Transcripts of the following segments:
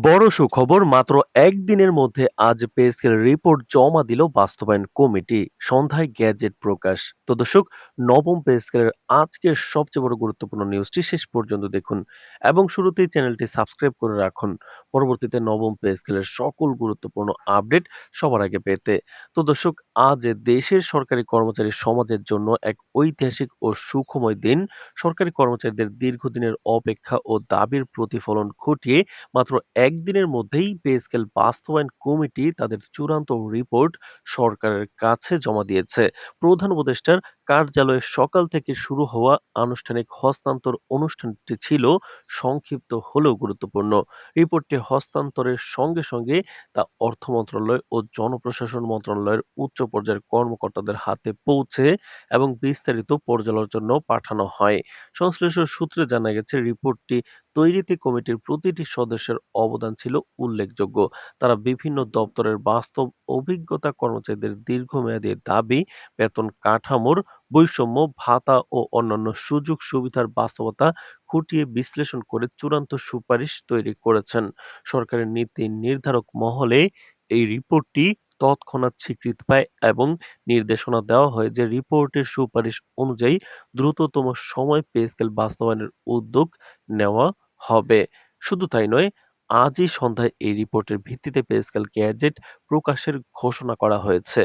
বড় সুখবর, মাত্র একদিনের মধ্যে আজ পে স্কেল রিপোর্ট জমা দিল বাস্তবায়ন কমিটি। সন্ধ্যায় গ্যাজেট প্রকাশ। তো দর্শক, নবম পে স্কেলের আজকের সবচেয়ে বড় গুরুত্বপূর্ণ নিউজটি শেষ পর্যন্ত দেখুন এবং শুরুতেই চ্যানেলটি সাবস্ক্রাইব করে রাখুন পরবর্তীতে নবম পে স্কেলের সকল গুরুত্বপূর্ণ আপডেট সবার আগে পেতে। তো দর্শক, আজ দেশের সরকারি কর্মচারী সমাজের জন্য এক ঐতিহাসিক ও সুখময় দিন। সরকারি কর্মচারীদের দীর্ঘদিনের অপেক্ষা ও দাবির প্রতিফলন ঘটিয়ে মাত্র একদিনের মধ্যেই পে স্কেল বাস্তবায়ন কমিটি তাদের চূড়ান্ত রিপোর্ট সরকারের কাছে জমা দিয়েছে। প্রধান উপদেষ্টার কার্যালয়ে সকাল থেকে শুরু হওয়া আনুষ্ঠানিক হস্তান্তর অনুষ্ঠানটি ছিল সংক্ষিপ্ত হলেও গুরুত্বপূর্ণ। রিপোর্টটি হস্তান্তরের সঙ্গে সঙ্গে তা অর্থ মন্ত্রণালয় ও জনপ্রশাসন মন্ত্রণালয়ের উচ্চ পর্যায়ের কর্মকর্তাদের হাতে পৌঁছে এবং বিস্তারিত পর্যালোচনার জন্য পাঠানো হয়। সংশ্লিষ্ট সূত্রে জানা গেছে, রিপোর্টটি তৈরিতে কমিটির প্রতিটি সদস্যের অবদান ছিল উল্লেখযোগ্য। তারা বিভিন্ন দপ্তরের বাস্তব অভিজ্ঞতা, কর্মচারীদের দীর্ঘমেয়াদী দাবি, বেতন কাঠামোর বৈষম্য, ভাতা ও অন্যান্য সুযোগ সুবিধার বাস্তবতা খুঁটিয়ে বিশ্লেষণ করে চূড়ান্ত সুপারিশ তৈরি করেছেন। সরকারের নীতি নির্ধারক মহলে এই রিপোর্টটি তৎক্ষণাৎ স্বীকৃতি পায় এবং নির্দেশনা দেওয়া হয় যে রিপোর্টের সুপারিশ অনুযায়ী দ্রুততম সময় পে স্কেল বাস্তবায়নের উদ্যোগ নেওয়া হবে। শুধু তাই নয়, আজই সন্ধ্যায় এই রিপোর্টের ভিত্তিতে পে স্কেল গ্যাজেট প্রকাশের ঘোষণা করা হয়েছে।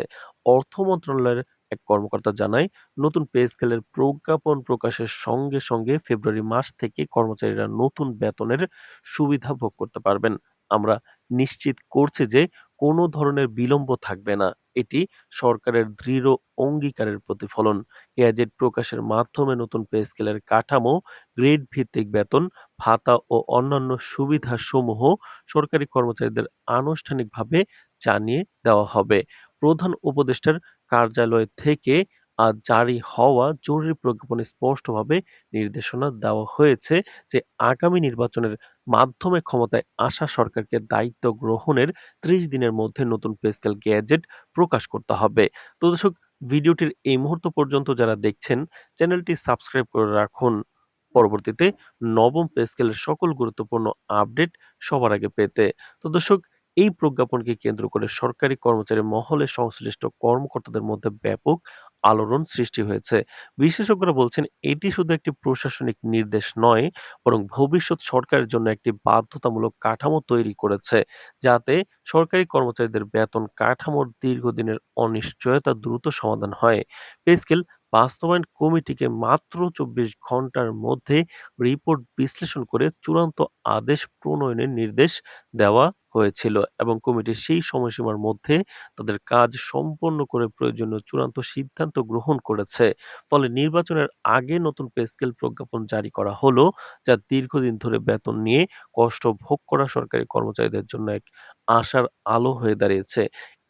অর্থ মন্ত্রণালয়ের এক কর্মকর্তা জানায়, নতুন পে স্কেলের প্রজ্ঞাপন প্রকাশের সঙ্গে সঙ্গে ফেব্রুয়ারি মাস থেকে কর্মচারীরা নতুন বেতনের সুবিধা ভোগ করতে পারবেন। আমরা নিশ্চিত করছি যে কোনো ধরনের বিলম্ব থাকবে না। এটি সরকারের দৃঢ় অঙ্গীকারের প্রতিফলন। গ্যাজেট প্রকাশের মাধ্যমে নতুন পে স্কেলের কাঠামো, গ্রেড ভিত্তিক বেতন, ভাতা ও অন্যান্য সুবিধাসমূহ সরকারি কর্মচারীদের আনুষ্ঠানিকভাবে জানিয়ে দেওয়া হবে। প্রধান উপদেষ্টার কার্যালয় থেকে আজ জারি হওয়া জরুরি প্রজ্ঞাপনে স্পষ্টভাবে নির্দেশনা দেওয়া হয়েছে যে আগামী নির্বাচনের মাধ্যমে ক্ষমতায় আসা সরকারকে দায়িত্ব গ্রহণের ৩০ দিনের মধ্যে নতুন পে স্কেল গ্যাজেট প্রকাশ করতে হবে। তো দর্শক, ভিডিওটির এই মুহূর্ত পর্যন্ত যারা দেখছেন, চ্যানেলটি সাবস্ক্রাইব করে রাখুন পরবর্তীতে নবম পে স্কেলের সকল গুরুত্বপূর্ণ আপডেট সবার আগে পেতে। তো দর্শক, এই প্রজ্ঞাপনকে কেন্দ্র করে সরকারি কর্মচারী মহলে সংশ্লিষ্ট কর্মকর্তাদের মধ্যে ব্যাপক আলোড়ন সৃষ্টি হয়েছে। বিশেষজ্ঞরা বলছেন, এটি শুধু একটি প্রশাসনিক নির্দেশ নয়, বরং ভবিষ্যৎ সরকারের জন্য একটি বাধ্যতামূলক কাঠামো তৈরি করেছে, যাতে সরকারি কর্মচারীদের বেতন কাঠামোর দীর্ঘদিনের অনিশ্চয়তা দ্রুত সমাধান হয়। পে স্কেল বাস্তবায়ন কমিটিকে মাত্র ২৪ ঘন্টার মধ্যে রিপোর্ট বিশ্লেষণ করে চূড়ান্ত আদেশ প্রণয়নের নির্দেশ দেওয়া হয়েছিল এবং কমিটি সেই সময়সীমার মধ্যে তাদের কাজ সম্পন্ন করে প্রয়োজনীয় চূড়ান্ত সিদ্ধান্ত গ্রহণ করেছে। ফলে নির্বাচনের আগে নতুন পে স্কেল প্রজ্ঞাপন জারি করা হলো, যা দীর্ঘদিন ধরে বেতন নিয়ে কষ্ট ভোগ করা সরকারি কর্মচারীদের জন্য এক আশার আলো হয়ে দাঁড়িয়েছে।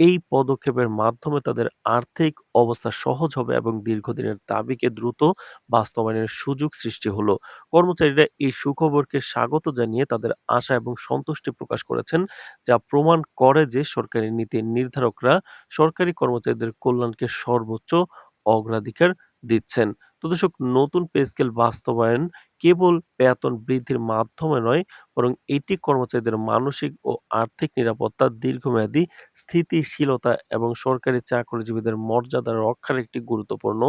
এই পদক্ষেপের মাধ্যমে তাদের আর্থিক অবস্থা সহজ হবে এবং দীর্ঘদিনের দাবিকে দ্রুত বাস্তবায়নের সুযোগ সৃষ্টি হলো। কর্মচারীরা এই সুখবরকে স্বাগত জানিয়ে তাদের আশা এবং সন্তুষ্টি প্রকাশ করেছেন, যা প্রমাণ করে যে সরকারি নীতি নির্ধারকরা সরকারি কর্মচারীদের কল্যাণকে সর্বোচ্চ অগ্রাধিকার দিচ্ছেন। তো দর্শক, নতুন পে স্কেল বাস্তবায়ন কেবল বেতন বৃদ্ধির মাধ্যমে নয়, বরং এটি কর্মচারীদের মানসিক ও আর্থিক নিরাপত্তা, দীর্ঘমেয়াদী স্থিতিশীলতা এবং সরকারি চাকরিজীবীদের মর্যাদা রক্ষার একটি গুরুত্বপূর্ণ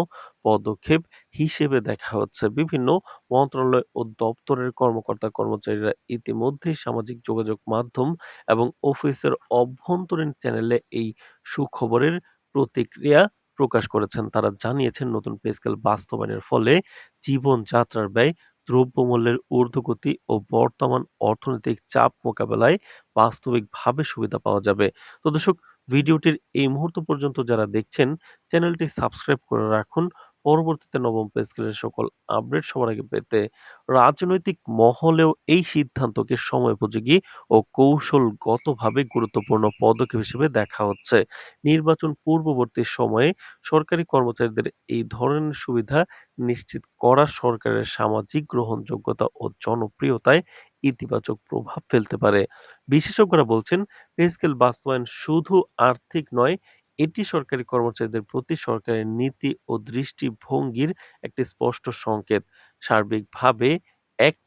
পদক্ষেপ হিসেবে দেখা হচ্ছে। বিভিন্ন মন্ত্রণালয় ও দপ্তরের কর্মকর্তা-কর্মচারীরা ইতিমধ্যেই সামাজিক যোগাযোগ মাধ্যম এবং অফিসের অভ্যন্তরীণ চ্যানেলে এই সুখবরের প্রতিক্রিয়া প্রকাশ করেছেন। তারা জানিয়েছেন, নতুন পে স্কেল বাস্তবায়নের ফলে জীবনযাত্রার ব্যয়, দ্রব্যমূল্যের ঊর্ধ্বগতি ও বর্তমান অর্থনৈতিক চাপ মোকাবেলায় বাস্তবিকভাবে সুবিধা পাওয়া যাবে। তো দর্শক, ভিডিওটির এই মুহূর্ত পর্যন্ত যারা দেখছেন, চ্যানেলটি সাবস্ক্রাইব করে রাখুন পরবর্তীতে নবম পে স্কেলের সকল আপডেট সবার আগে পেতে। রাজনৈতিক মহলেও এই সিদ্ধান্তকে সময়োপযোগী ও কৌশলগতভাবে গুরুত্বপূর্ণ পদক্ষেপ হিসেবে দেখা হচ্ছে। নির্বাচন পূর্ববর্তী সময়ে সরকারি কর্মচারীদের এই ধরনের সুবিধা নিশ্চিত করা সরকারের সামাজিক গ্রহণযোগ্যতা ও জনপ্রিয়তায় ইতিবাচক প্রভাব ফেলতে পারে। বিশেষজ্ঞরা বলছেন, পে স্কেল বাস্তবায়ন শুধু আর্থিক নয়, এটি সরকারি কর্মচারীদের প্রতি সরকারের নীতি ও দৃষ্টিভঙ্গির একটি স্পষ্ট সংকেত। সার্বিকভাবে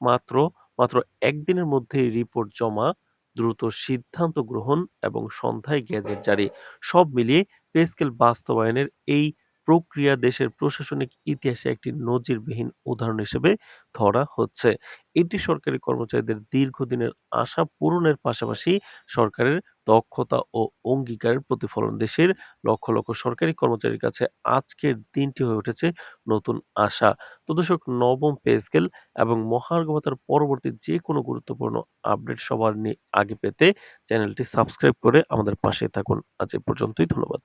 মাত্র একদিনের মধ্যে রিপোর্ট জমা দ্রুত সিদ্ধান্ত গ্রহণ এবং সন্ধ্যায় গ্যাজেট জারি সব মিলিয়ে পে স্কেল বাস্তবায়নের এই প্রক্রিয়া দেশের প্রশাসনিক ইতিহাসে একটি নজিরবিহীন উদাহরণ হিসেবে ধরা হচ্ছে। এটি সরকারি কর্মচারীদের দীর্ঘদিনের আশা পূরণের পাশাপাশি সরকারের দক্ষতা ও অঙ্গীকারের প্রতিফলন। দেশের লক্ষ লক্ষ সরকারি কর্মচারীর কাছে আজকের দিনটি হয়ে উঠেছে নতুন আশা। তো দর্শক, নবম পে স্কেল এবং মহার্ঘ ভাতার পরবর্তী যে কোনো গুরুত্বপূর্ণ আপডেট সবার আগে পেতে চ্যানেলটি সাবস্ক্রাইব করে আমাদের পাশে থাকুন। আজ এ পর্যন্তই। ধন্যবাদ।